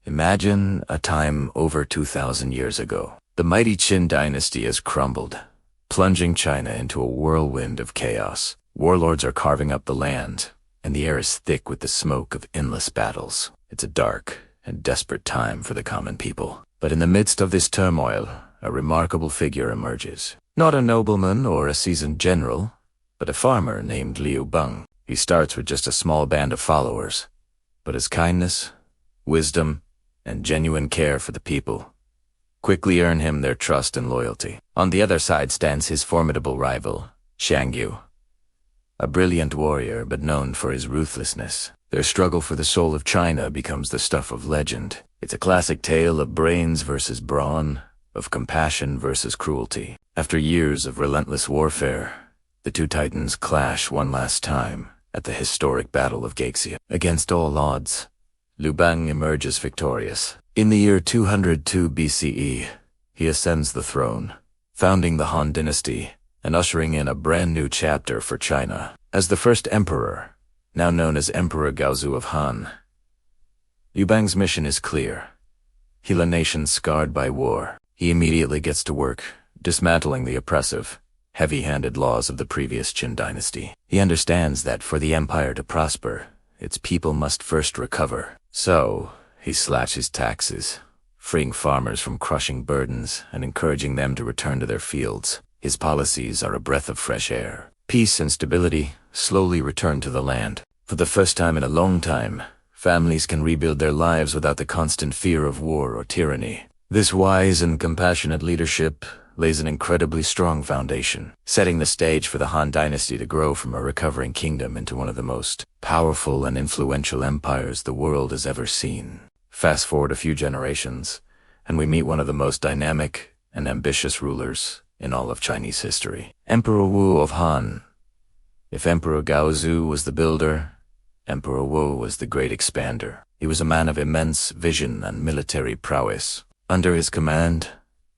Imagine a time over 2,000 years ago. The mighty Qin dynasty has crumbled, plunging China into a whirlwind of chaos. Warlords are carving up the land, and the air is thick with the smoke of endless battles. It's a dark and desperate time for the common people. But in the midst of this turmoil, a remarkable figure emerges. Not a nobleman or a seasoned general, but a farmer named Liu Beng. He starts with just a small band of followers, but his kindness, wisdom, and genuine care for the people quickly earn him their trust and loyalty. On the other side stands his formidable rival, Shang Yu, a brilliant warrior but known for his ruthlessness. Their struggle for the soul of China becomes the stuff of legend. It's a classic tale of brains versus brawn, of compassion versus cruelty. After years of relentless warfare, the two titans clash one last time at the historic Battle of Gaozu. Against all odds, Liu Beng emerges victorious. In the year 202 BCE, he ascends the throne, founding the Han Dynasty and ushering in a brand new chapter for China. As the first emperor, now known as Emperor Gaozu of Han, Liu Beng's mission is clear: heal a nation scarred by war. He immediately gets to work, dismantling the oppressive, heavy-handed laws of the previous Qin dynasty. He understands that for the empire to prosper, its people must first recover. So, he slashes taxes, freeing farmers from crushing burdens and encouraging them to return to their fields. His policies are a breath of fresh air. Peace and stability slowly return to the land. For the first time in a long time, families can rebuild their lives without the constant fear of war or tyranny. This wise and compassionate leadership lays an incredibly strong foundation, setting the stage for the Han Dynasty to grow from a recovering kingdom into one of the most powerful and influential empires the world has ever seen. Fast forward a few generations, and we meet one of the most dynamic and ambitious rulers in all of Chinese history, Emperor Wu of Han. If Emperor Gaozu was the builder, Emperor Wu was the great expander. He was a man of immense vision and military prowess. Under his command,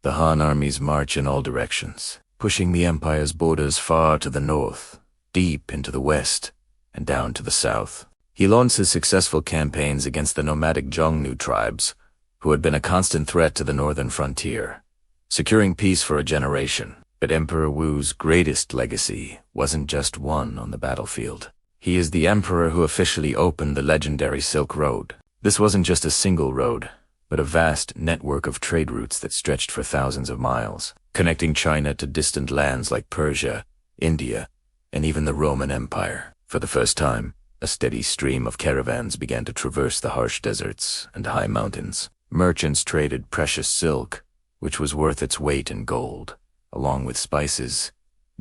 the Han armies march in all directions, pushing the empire's borders far to the north, deep into the west, and down to the south. He launched his successful campaigns against the nomadic Zhongnu tribes, who had been a constant threat to the northern frontier, securing peace for a generation. But Emperor Wu's greatest legacy wasn't just won on the battlefield. He is the emperor who officially opened the legendary Silk Road. This wasn't just a single road, but a vast network of trade routes that stretched for thousands of miles, connecting China to distant lands like Persia, India, and even the Roman Empire. For the first time, a steady stream of caravans began to traverse the harsh deserts and high mountains. Merchants traded precious silk, which was worth its weight in gold, along with spices,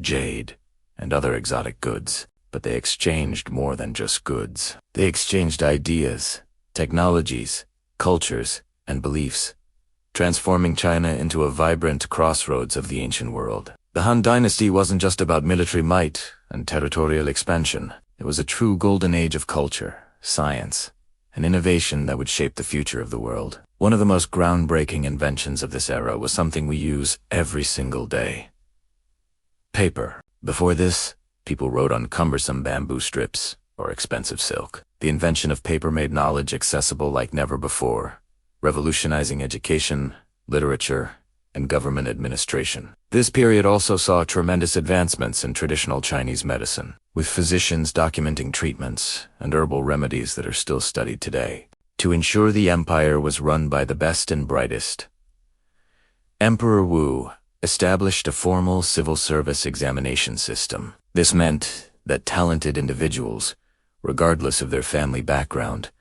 jade, and other exotic goods. But they exchanged more than just goods. They exchanged ideas, technologies, cultures, and beliefs, transforming China into a vibrant crossroads of the ancient world. The Han Dynasty wasn't just about military might and territorial expansion. It was a true golden age of culture, science, and innovation that would shape the future of the world. One of the most groundbreaking inventions of this era was something we use every single day: paper. Before this, people wrote on cumbersome bamboo strips or expensive silk. The invention of paper made knowledge accessible like never before, revolutionizing education, literature, and government administration. This period also saw tremendous advancements in traditional Chinese medicine, with physicians documenting treatments and herbal remedies that are still studied today. To ensure the empire was run by the best and brightest, Emperor Wu established a formal civil service examination system. This meant that talented individuals, regardless of their family background,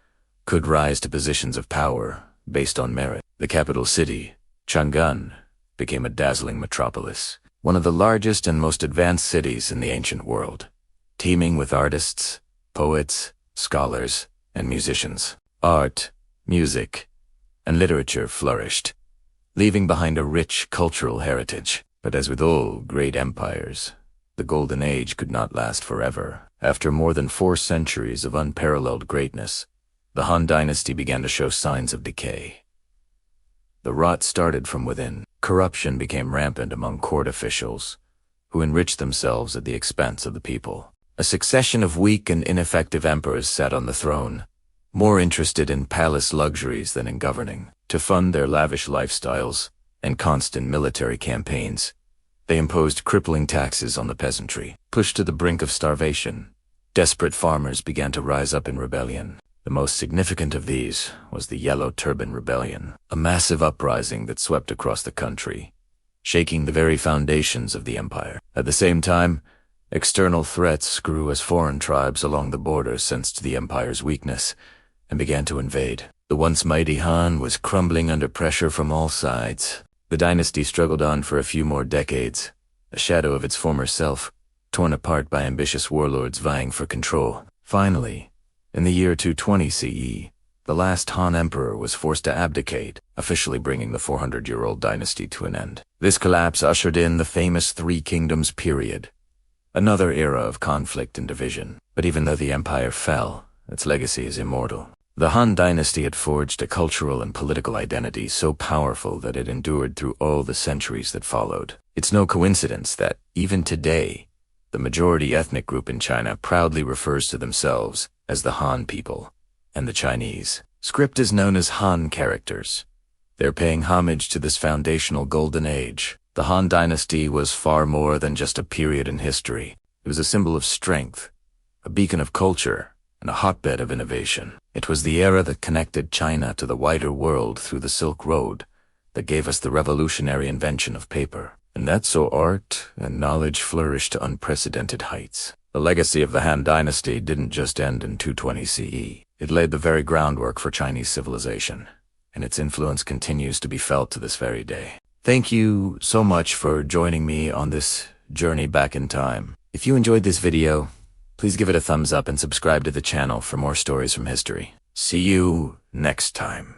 could rise to positions of power based on merit. The capital city, Chang'an, became a dazzling metropolis, one of the largest and most advanced cities in the ancient world, teeming with artists, poets, scholars, and musicians. Art, music, and literature flourished, leaving behind a rich cultural heritage. But as with all great empires, the Golden Age could not last forever. After more than 4 centuries of unparalleled greatness, the Han Dynasty began to show signs of decay. The rot started from within. Corruption became rampant among court officials, who enriched themselves at the expense of the people. A succession of weak and ineffective emperors sat on the throne, more interested in palace luxuries than in governing. To fund their lavish lifestyles and constant military campaigns, they imposed crippling taxes on the peasantry. Pushed to the brink of starvation, desperate farmers began to rise up in rebellion. The most significant of these was the Yellow Turban Rebellion, a massive uprising that swept across the country, shaking the very foundations of the empire. At the same time, external threats grew as foreign tribes along the border sensed the empire's weakness and began to invade. The once mighty Han was crumbling under pressure from all sides. The dynasty struggled on for a few more decades, a shadow of its former self, torn apart by ambitious warlords vying for control. Finally, in the year 220 CE, the last Han emperor was forced to abdicate, officially bringing the 400-year-old dynasty to an end. This collapse ushered in the famous Three Kingdoms period, another era of conflict and division. But even though the empire fell, its legacy is immortal. The Han Dynasty had forged a cultural and political identity so powerful that it endured through all the centuries that followed. It's no coincidence that, even today, the majority ethnic group in China proudly refers to themselves as the Han people and the Chinese. Script is known as Han characters. They're paying homage to this foundational golden age. The Han Dynasty was far more than just a period in history. It was a symbol of strength, a beacon of culture, and a hotbed of innovation. It was the era that connected China to the wider world through the Silk Road, that gave us the revolutionary invention of paper. And that's so art and knowledge flourished to unprecedented heights. The legacy of the Han Dynasty didn't just end in 220 CE. It laid the very groundwork for Chinese civilization, and its influence continues to be felt to this very day. Thank you so much for joining me on this journey back in time. If you enjoyed this video, please give it a thumbs up and subscribe to the channel for more stories from history. See you next time.